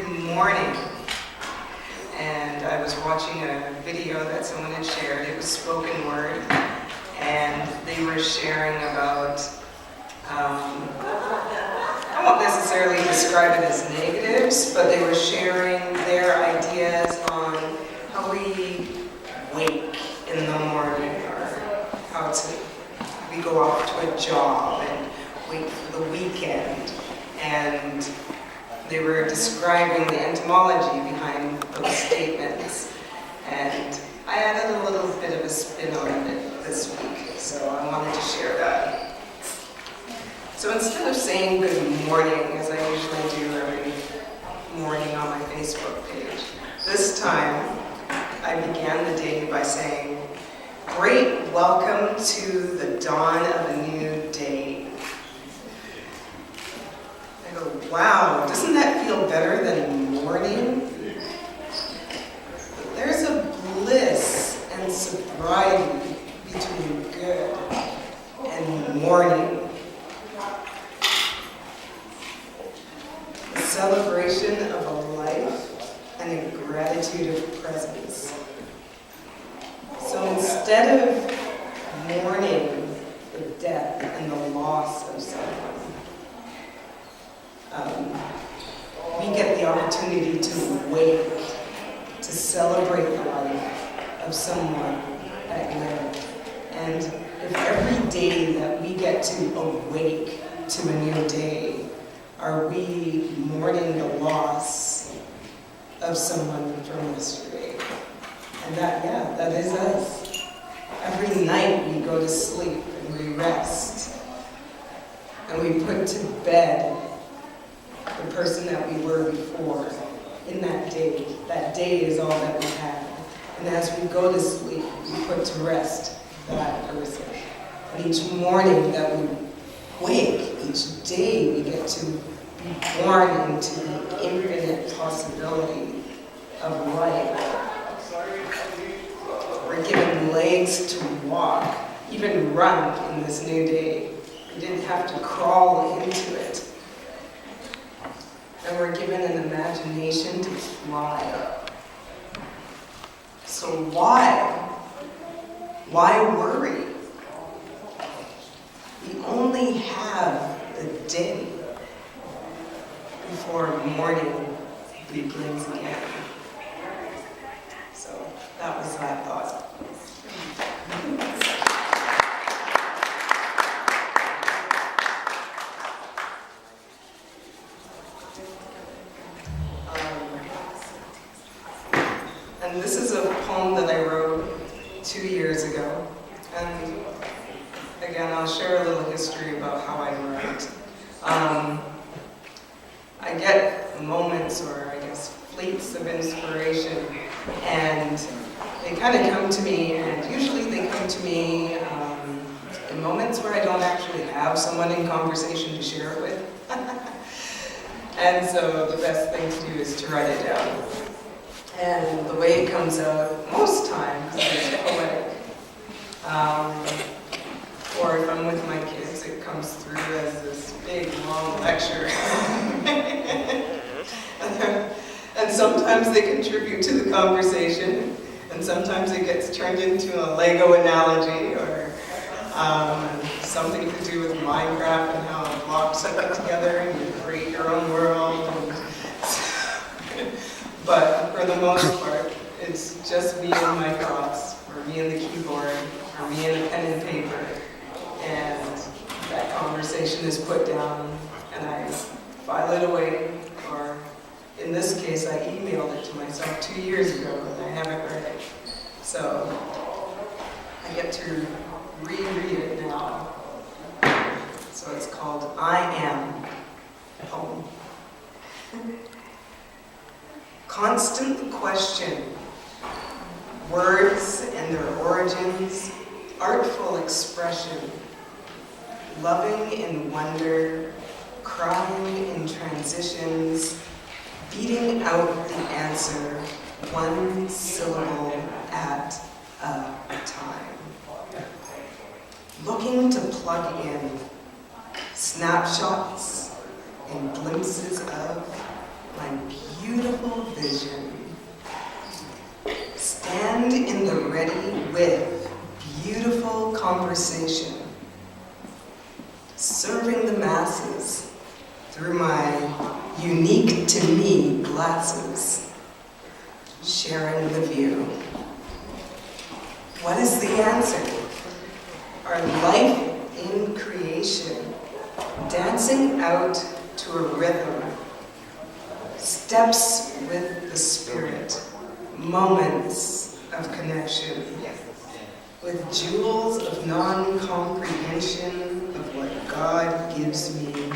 Good morning. And I was watching a video that someone had shared. It was spoken word, and they were sharing about, I won't necessarily describe it as negatives, but they were sharing their ideas on how we wake in the morning, or how we go off to a job and wait for the weekend. And they were describing the etymology behind those statements. And I added a little bit of a spin on it this week, so I wanted to share that. So instead of saying good morning, as I usually do every morning on my Facebook page, this time I began the day by saying, "Great welcome to the dawn of a new day." I go, wow, doesn't that feel better than morning? There's a bliss and sobriety between good and morning. A celebration of a life and a gratitude of presence. So instead of mourning the death and the loss of someone, we get the opportunity to wake, to celebrate the life of someone that lived. And if every day that we get to awake to a new day, are we mourning the loss of someone from yesterday? And that is us. Every night we go to sleep and we rest. And we put to bed the person that we were before in that day. That day is all that we have. And as we go to sleep, we put to rest that person. And each morning that we wake, each day we get to be born into the infinite possibility of life. We're given legs to walk, even run in this new day. We didn't have to crawl into it. And we're given an imagination to fly. So why? Why worry? We only have the day before morning begins again. So that was my thought. And this is a poem that I wrote 2 years ago. And again, I'll share a little history about how I write. I get moments, or I guess fleets of inspiration, and they kind of come to me, and usually they come to me in moments where I don't actually have someone in conversation to share it with. And so the best thing to do is to write it down. And the way it comes out most times is poetic. Or if I'm with my kids, it comes through as this big, long lecture. And sometimes they contribute to the conversation, and sometimes it gets turned into a Lego analogy, or something to do with Minecraft and how blocks are put together and you create your own world. But for the most part, it's just me and my thoughts, or me and the keyboard, or me and a pen and paper. And that conversation is put down, and I file it away, or in this case, I emailed it to myself 2 years ago, and I haven't read it. So I get to reread it now. So it's called I Am Poem. Constant question, words and their origins, artful expression, loving in wonder, crying in transitions, beating out the answer, one syllable at a time. Looking to plug in snapshots and glimpses of my beautiful simple vision. Stand in the ready with beautiful conversation, serving the masses through my unique to me glasses, sharing the view. What is the answer? Our life in creation, dancing out to a rhythm, steps with the spirit, moments of connection, with jewels of non-comprehension of what God gives me.